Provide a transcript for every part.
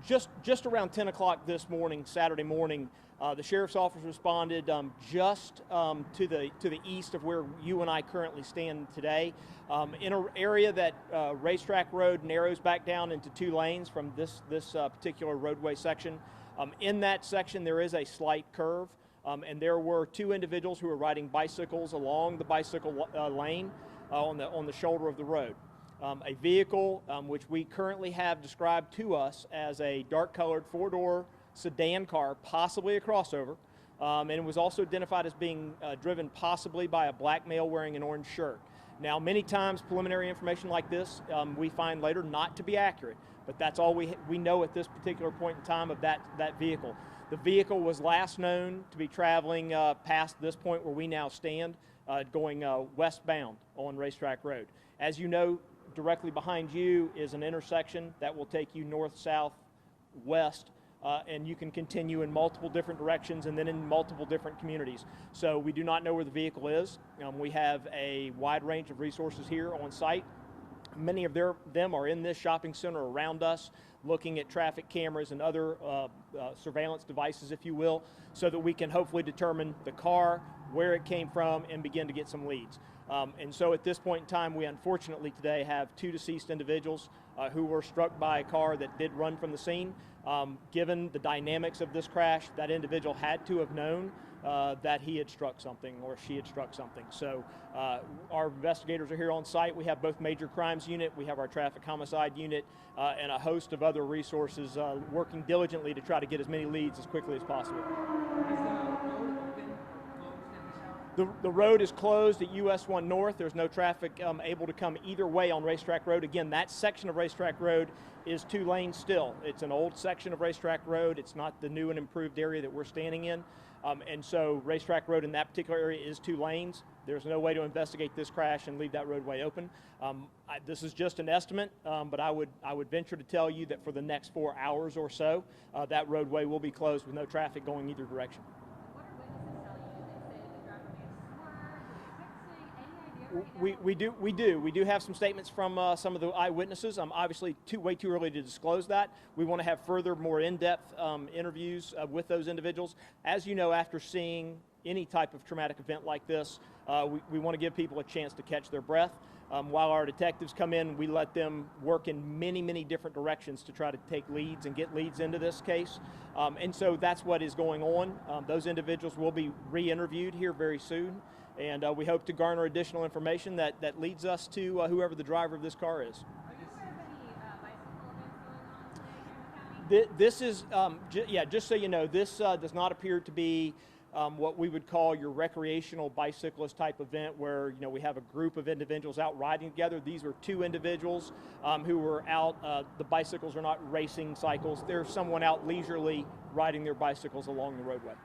Just around 10 o'clock this morning, Saturday morning, the sheriff's office responded just to the east of where you and I currently stand today, in an area that Racetrack Road narrows back down into 2 lanes from this particular roadway section. In that section, there is a slight curve, and there were 2 individuals who were riding bicycles along the bicycle lane on the shoulder of the road. A vehicle which we currently have described to us as a dark-colored 4-door sedan car, possibly a crossover, and it was also identified as being driven possibly by a black male wearing an orange shirt. Now, many times preliminary information like this we find later not to be accurate, but that's all we know at this particular point in time of that vehicle. The vehicle was last known to be traveling past this point where we now stand, going westbound on Racetrack Road. As you know, directly behind you is an intersection that will take you north, south, west, and you can continue in multiple different directions and then in multiple different communities. So we do not know where the vehicle is. We have a wide range of resources here on site. Many of them are in this shopping center around us, looking at traffic cameras and other surveillance devices, if you will, so that we can hopefully determine the car, where it came from, and begin to get some leads. And so at this point in time, we unfortunately today have 2 deceased individuals who were struck by a car that did run from the scene. Given the dynamics of this crash, that individual had to have known that he had struck something or she had struck something. So our investigators are here on site. We have both major crimes unit, we have our traffic homicide unit, and a host of other resources working diligently to try to get as many leads as quickly as possible. The road is closed at US 1 North. There's no traffic able to come either way on Racetrack Road. Again, that section of Racetrack Road is 2 lanes still. It's an old section of Racetrack Road. It's not the new and improved area that we're standing in. And so Racetrack Road in that particular area is 2 lanes. There's no way to investigate this crash and leave that roadway open. This is just an estimate, but I would venture to tell you that for the next 4 hours or so, that roadway will be closed with no traffic going either direction. We do have some statements from some of the eyewitnesses. Obviously, way too early to disclose that. We want to have further, more in-depth interviews with those individuals. As you know, after seeing any type of traumatic event like this, we want to give people a chance to catch their breath. While our detectives come in, we let them work in many different directions to try to take leads and get leads into this case. And so that's what is going on. Those individuals will be re-interviewed here very soon. And we hope to garner additional information that leads us to whoever the driver of this car is. Are you aware of any bicycle events going on today here in the county? This is, just so you know, this does not appear to be what we would call your recreational bicyclist type event where, we have a group of individuals out riding together. These were 2 individuals who were out. The bicycles are not racing cycles. There's someone out leisurely riding their bicycles along the roadway.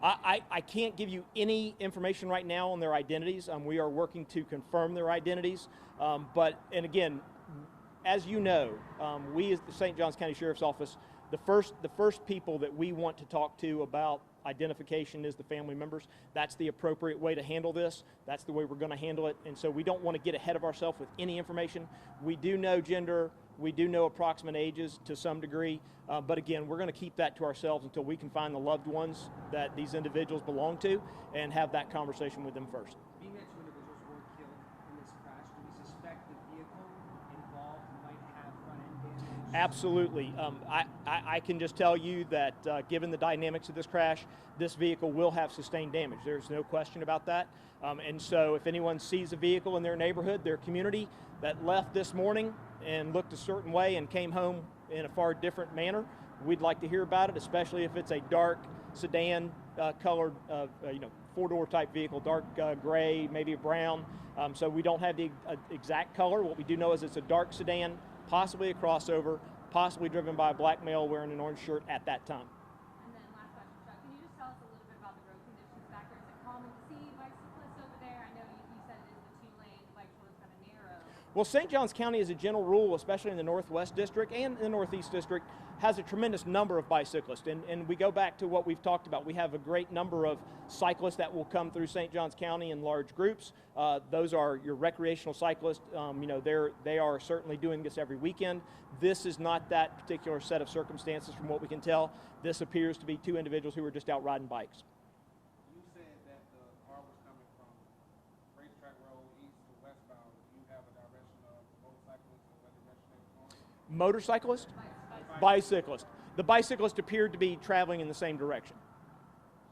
I can't give you any information right now on their identities. We are working to confirm their identities. And again, as you know, we as the St. Johns County Sheriff's Office, the first people that we want to talk to about identification is the family members. That's the appropriate way to handle this. That's the way we're going to handle it. And so we don't want to get ahead of ourselves with any information. We do know gender. We do know approximate ages to some degree, but again, we're going to keep that to ourselves until we can find the loved ones that these individuals belong to and have that conversation with them first. You mentioned individuals were killed in this crash. Do we suspect the vehicle involved might have front-end damage? Absolutely. I can just tell you that given the dynamics of this crash, this vehicle will have sustained damage. There's no question about that. And so if anyone sees a vehicle in their neighborhood, their community, that left this morning and looked a certain way and came home in a far different manner, we'd like to hear about it, especially if it's a dark sedan colored 4-door type vehicle, dark gray, maybe a brown. So we don't have the exact color. What we do know is it's a dark sedan, possibly a crossover, possibly driven by a black male wearing an orange shirt at that time. And then last question, Chuck, can you just tell us a little bit about the road conditions back there? Is it common to see bicyclists over there? I know you said it is the 2 lanes, bike road is kind of narrow. Well, St. Johns County, as a general rule, especially in the Northwest District and the Northeast District, has a tremendous number of bicyclists. And we go back to what we've talked about. We have a great number of cyclists that will come through St. Johns County in large groups. Those are your recreational cyclists. They are certainly doing this every weekend. This is not that particular set of circumstances from what we can tell. This appears to be two individuals who are just out riding bikes. You said that the car was coming from Racetrack Road east to westbound. Do you have a direction of motorcyclists or what direction they were going? Motorcyclist? Bicyclist. The bicyclist appeared to be traveling in the same direction.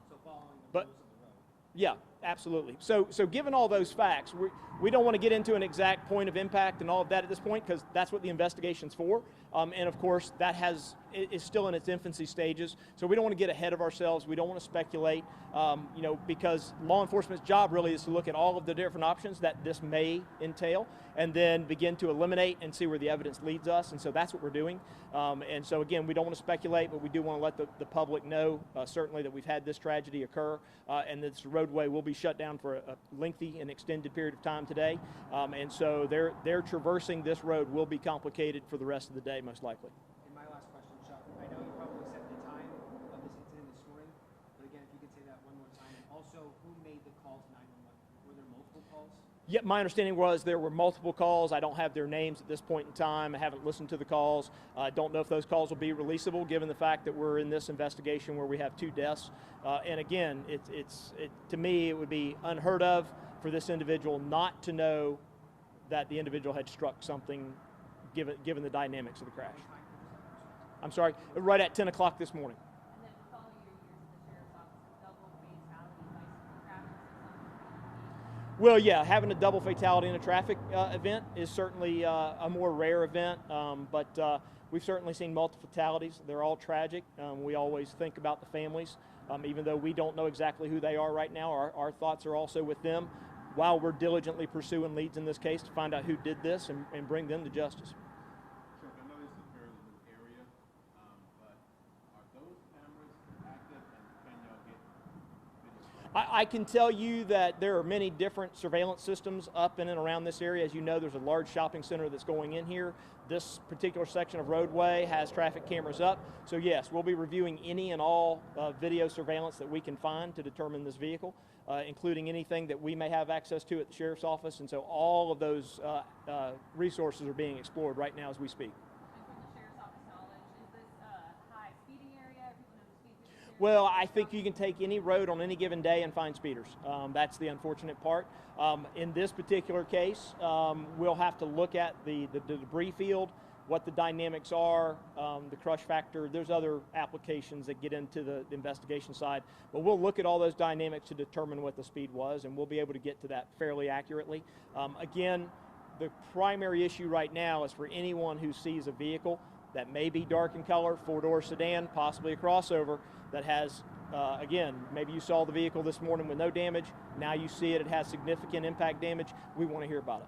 So following the But- rules of the road. Yeah, absolutely. So given all those facts, we don't want to get into an exact point of impact and all of that at this point, because that's what the investigation's for. And of course, that is still in its infancy stages. So we don't want to get ahead of ourselves. We don't want to speculate, because law enforcement's job really is to look at all of the different options that this may entail, and then begin to eliminate and see where the evidence leads us. And so that's what we're doing. And so again, we don't want to speculate, but we do want to let the public know, certainly, that we've had this tragedy occur, and this roadway will be shut down for a lengthy and extended period of time today. And so they're traversing this road will be complicated for the rest of the day, most likely. And my last question, Chuck, I know you probably said the time of this incident this morning, but again, if you could say that one more time. And also, who made the call to 911? Were there multiple calls? Yeah, my understanding was there were multiple calls. I don't have their names at this point in time. I haven't listened to the calls. I don't know if those calls will be releasable, given the fact that we're in this investigation where we have 2 deaths. And again, to me, it would be unheard of for this individual not to know that the individual had struck something, given the dynamics of the crash. I'm sorry, right at 10 o'clock this morning. And then following your years at the sheriff's office, a double fatality bicycle crash is something. Well, yeah, having a double fatality in a traffic event is certainly a more rare event, but we've certainly seen multiple fatalities. They're all tragic. We always think about the families, even though we don't know exactly who they are right now. Our thoughts are also with them, while we're diligently pursuing leads in this case to find out who did this and bring them to justice. Chuck, I know this is a fairly new area, but are those cameras active, and can y'all get video? I can tell you that there are many different surveillance systems up in and around this area. As you know, there's a large shopping center that's going in here. This particular section of roadway has traffic cameras up. So yes, we'll be reviewing any and all video surveillance that we can find to determine this vehicle, including anything that we may have access to at the sheriff's office. And so all of those resources are being explored right now as we speak. And from the sheriff's office knowledge, is this a high speeding area? People know the speed limit? Well, I think you can take any road on any given day and find speeders. That's the unfortunate part. In this particular case, we'll have to look at the debris field, what the dynamics are, the crush factor. There's other applications that get into the investigation side, but we'll look at all those dynamics to determine what the speed was, and we'll be able to get to that fairly accurately. Again, the primary issue right now is for anyone who sees a vehicle that may be dark in color, 4-door sedan, possibly a crossover, that has, again, maybe you saw the vehicle this morning with no damage, now you see it has significant impact damage. We want to hear about it.